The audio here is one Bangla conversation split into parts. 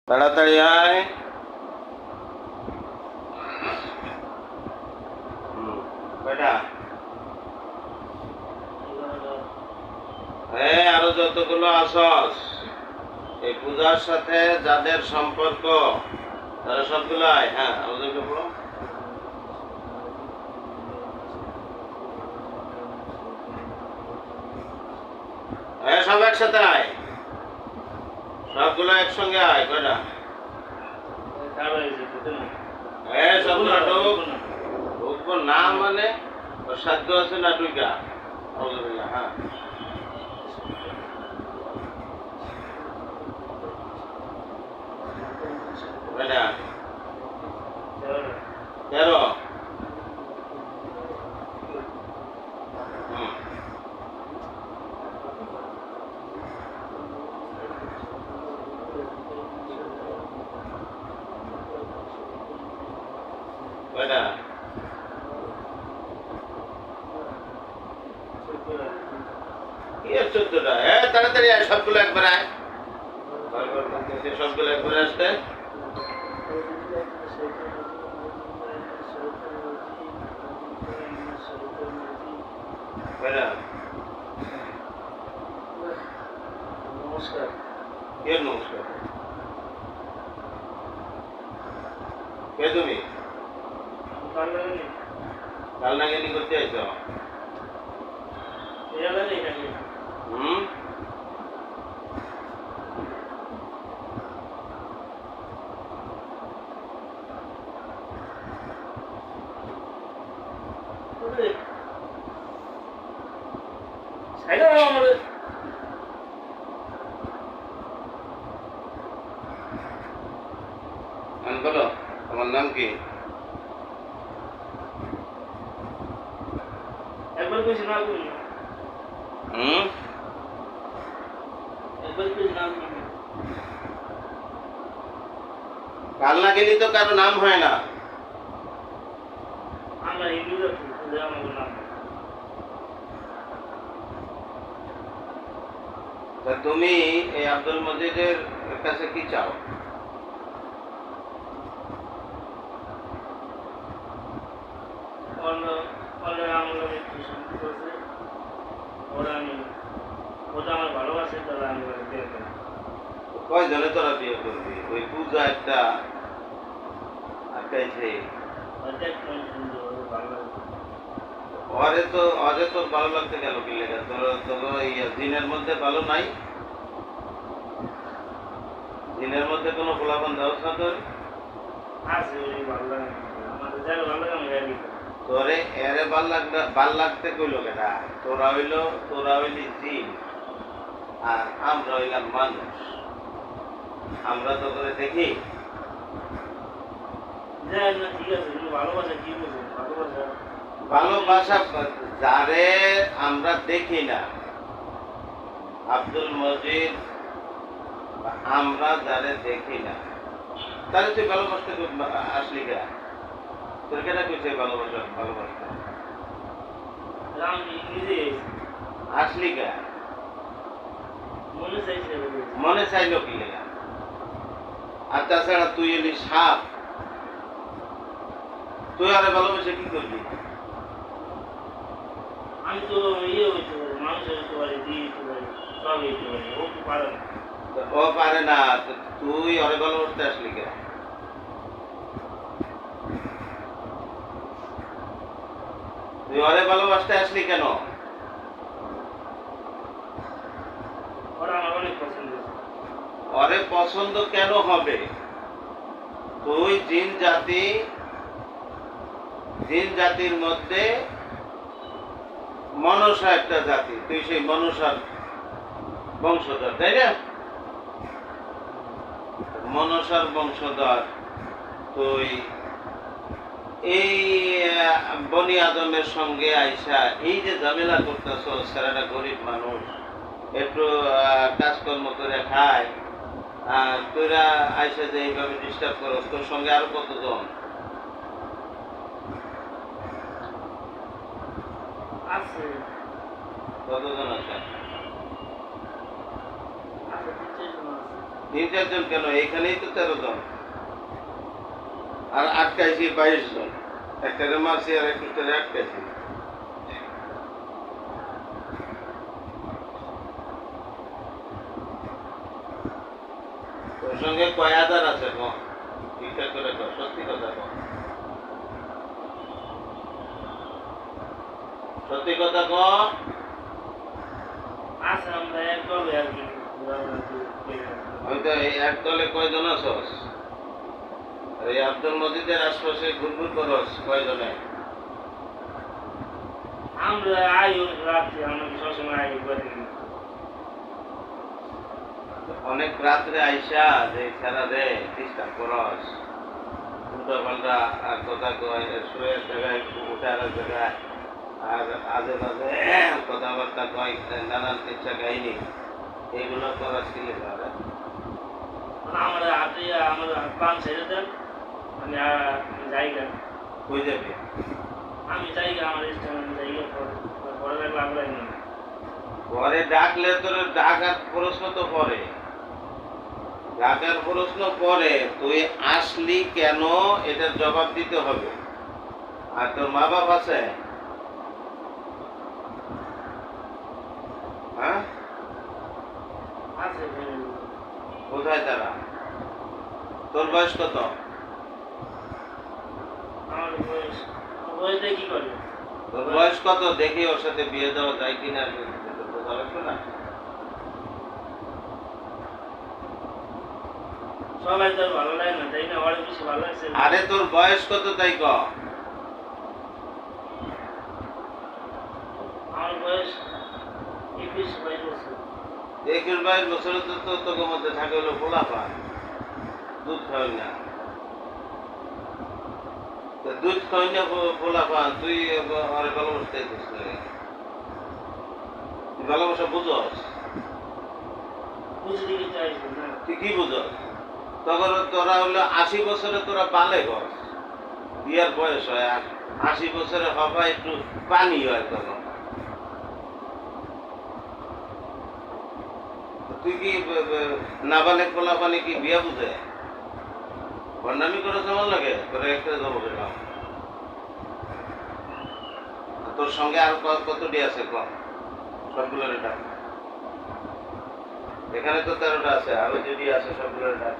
তাড়াতাড়ি আয়। কয়টা? আরো যতগুলো আসস এই পূজার সাথে যাদের সম্পর্ক তারা সবগুলো আয়। হ্যাঁ, আমাদেরকে বলো। সব একসাথে আয়, সবগুলো একসঙ্গে আয়। কয়টা? সব নাটক ঢুকবো না মানে ওর সাধ্য আছে নাটুকা। হ্যাঁ, কয়টা? 13। কয়টা? কি 14টা? তাড়াতাড়ি আয়, সবগুলো একবার আয়। সবগুলো একবার আসতে। নমস্কার। কে নমস্কার? কে তুমি? কালনাগিনী করতে আইছো? হুম, বলো তোমার নাম কি? একবার কইছি না তুমি। একবার কইছি না তুমি। কালনাগিনী তো কারো নাম হয় না। আমরা হিন্দু জাতি, আমার নাম। তা তুমি এই আব্দুল মজিদের কাছে কি চাও? কয়জনে তোরা বিয়ে করবি? ওই পূজা একটা আটকাইছে। অরে তো ভালো লাগতে গেল কি লেগে? তোর দিনের মধ্যে ভালো নাই? দিনের মধ্যে কোনো ফলাফল দেওয়া না তোর? তোরে এরে ভাল লাগতে কইল কেটা? তোরা হইলি জিন আর আমরা হইলাম মানুষ। আমরা তো করে দেখি। ভালোবাসা যারে আমরা দেখি না, আব্দুল মজিদ আমরা যারে দেখি না তাহলে তুই ভালোবাসতে আসলি কে? তোর কেনা কইছে ভালোবাসতে আসলি কে? মনে চাইলো কি লেগা? আর তাছাড়া তুই এলি সাপ, তুই আরে ভালোবাসে কি করবি? আমি তো ইয়ে হইতে পারি, মানুষ হইতে পারি, দিয়ে হইতে পারি, সব হইতে পারি। ও কি পারে না? ও পারে না, তুই অরে ভালোবাসতে আসলি কে? তুই অরে ভালোবাসতে আসলি কেন? ওরা আমার অনেক পছন্দ। অরে পছন্দ কেন হবে? তুই জিন জাতির মধ্যে মনসা একটা জাতি, তুই সেই মনসার বংশধর, তাই না? মনসার বংশধর তুই এই বনি আদমের সঙ্গে আইসা এই যে ঝামেলা করতেছ, ছেলেটা গরিব মানুষ, একটু কাজকর্ম করে খায়, আর তোরা আইসা যে এইভাবে ডিস্টার্ব করো, তোর সঙ্গে আরো কতজন আছে? কতজন আছে? 3-4 জন কেন, এইখানেই তো 13 জন, আর আটকাইছি 22 জন। একটারে মারছি আর একটারে আটকাইছি। তোর সঙ্গে কয় হাজার আছে ক? ঠিকঠাক করে কর, সত্যি কথা কর, সত্যি কথা ক। আছে আমরা এক দলে আর কি। আমি তো এই এক দলে কয়জন আছস? এই আব্দুল মজিদের আশপাশে ঘুরঘুর করস কয়জনে? আমরা আই রাত্রে আমরা সবসময় আই করি। অনেক রাত্রে আইসা যে সারা দে ডিস্টার্ব করস, উল্টা পাল্টা কথা কয়, শুয়ে জায়গায় উঠে আর জায়গায়, আর আজে বাজে কথাবার্তা কয়, নানান ইচ্ছা কাহিনী, এইগুলো করার ছিল তারা। আমরা হাতে আমরা পান ছেড়ে দেন, আমি জায়গা কই যাবে? আমি জায়গা আমার ইচ্ছা জায়গা পরে লাগলে আমরা না। ঘরে ডাকলে তোর ডাকার প্রশ্ন তো পরে, ডাকার প্রশ্ন পরে, তুই আসলি কেন এটার জবাব দিতে হবে। আর তোর মা বাপ আছে? হ্যাঁ, আছে কোথায় তারা? তোর বয়স কত? আমার বয়স বয়সে কি করে? তোর বয়স কত দেখি ওর সাথে বিয়ে দেওয়া যায় কিনা, বোঝা লাগবে না? সবাই তো ভালো লাগে না, তাই না? ওর বেশি ভালো লাগছে। আরে তোর বয়স কত তাই ক? আমার বয়স 21-22 বছর। 21-22 বছরে তো তোর মধ্যে থাকে হলো পোলা পান, দুধ খাওয়াই না। তা দুধ খাওয়াই না পোলা পান, তুই আরে ভালোবাসতে দিস না? তুই ভালোবাসা বুঝস? বুঝে দিকে চাইছি না। তুই কি বুঝস? তখন তোরা হলো 80 বছরে তোরা বালে গস, বিয়ার বয়স হয়, আর 80 বছরে হবা একটু পানি হয় তখন। তুই কি নাবালেক পোলা পানি কি বিয়া বুঝে? বন্ডামি করে কেমন লাগে? তোরা একটা জমা পেলাম। তোর সঙ্গে আর কতটি আছে কম? সবগুলোর ডাক। এখানে তো 13টা আছে, আরো যদি আছে সবগুলোর ডাক।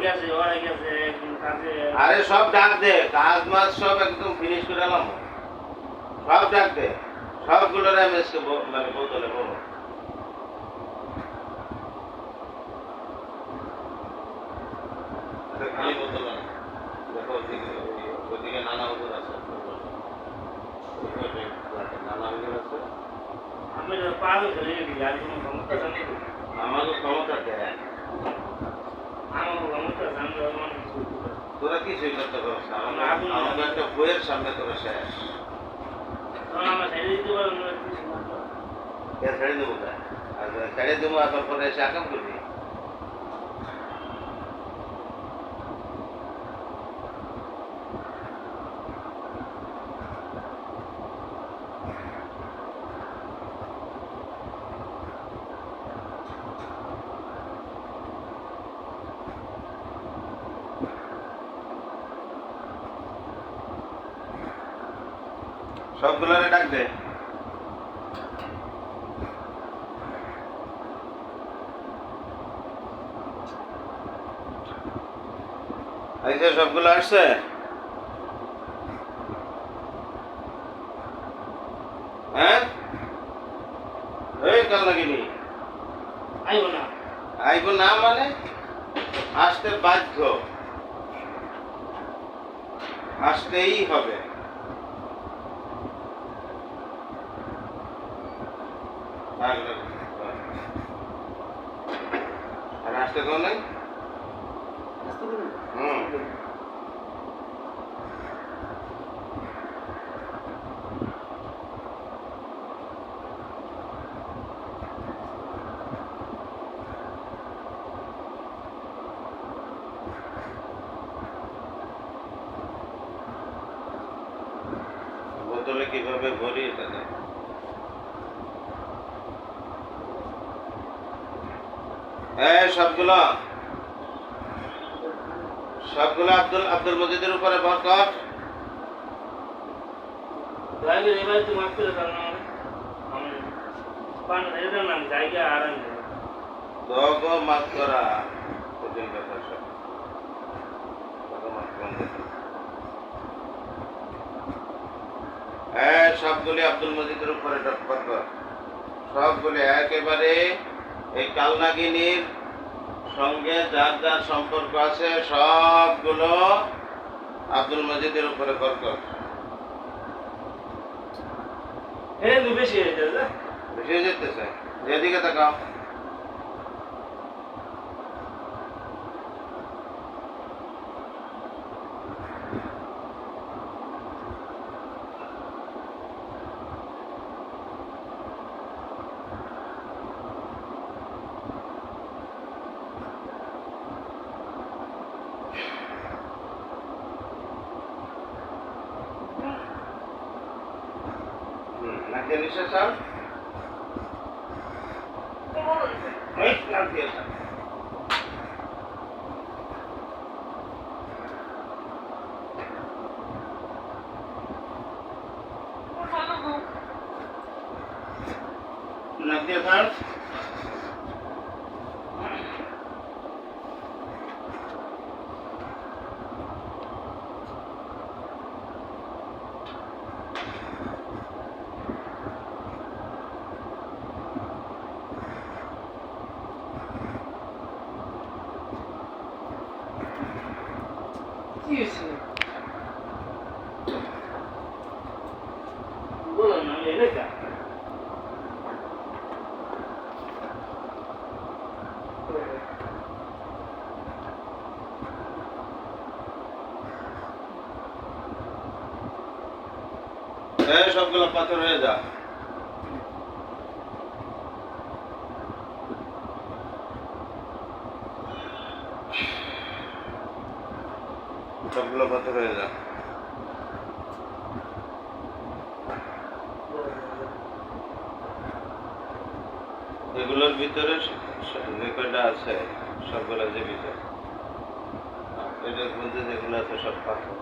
গেছে ওরা গেছে কাজে। আরে সব ডাক দে, কাজ মাছ সব একদম ফিনিশ করে এলাম, সব ডাক দে, সবগুলোর এমএসকে মানে বোতলে বলো। খালি বোতল না, দেখো ওইদিকে নানা হুজুর আছে, নানা হুজুর আছে। আমি পাগল হয়ে গেছি, আর কোনো ক্ষমতা জানি না। আমাকে ক্ষমতা দেয়, আমার ক্ষমতা জানি না। তোরা কিছুই করতে পারছ না। আমাকে একটা বইয়ের সামনে তোরা শেষ। আমার ছেড়ে দিতে পারো না, কিছু না। ছেড়ে দেবো না, আর ছেড়ে দেবো, আবার পরে এসে আকাম করবি। সবগুলোরে ডাক দে। আচ্ছা, সবগুলো আসছে? হ্যাঁ, এই কাল লাগিনি আইব না। আইব না মানে আসতে বাধ্য, আসতেই হবে। আর আসতে তো নাই। হুম, বোতলে কিভাবে ভরি এটা দেখ। সবগুলো সবগুলো আব্দুল আব্দুল মজিদের উপরে বরকত। দয়া করে এবার একটু মাফ করে দাও না আমি পান এটার নাম জায়গা আর দোগো মাফ করা কঠিন কথা সব। দোগো মাফ করা। সবগুলি আব্দুল মজিদের উপরে বরকত। সবগুলি একেবারে এই কালনাগিনীর সঙ্গে যার যার সম্পর্ক আছে সবগুলো আব্দুল মজিদের উপরে বরকত। বেশি হয়ে যাবে বেশি হয়ে যেতেছে, যেদিকে তাকাও। নাকে নিঃশ্বাস নাও। নাক দিয়ে ছাড়ো। নাক দিয়ে ছাড়। কি হয়েছে বলো না এটা সবগুলো পাথর হয়ে যা। সবগুলো পাথর হয়ে যা। এগুলোর ভিতরে যে কয়টা আছে সবগুলো যে ভিতরে এটার মধ্যে যেগুলো আছে সব পাথর।